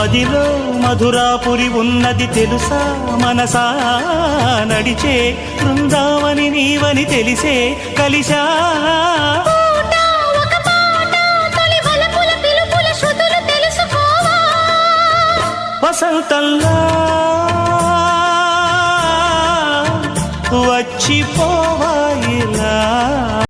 మదిలో మధురాపురి ఉన్నది తెలుసా మనసా నడిచే బృందావని నీవని తెలిసే కలిసా వసంతంలా వచ్చిపో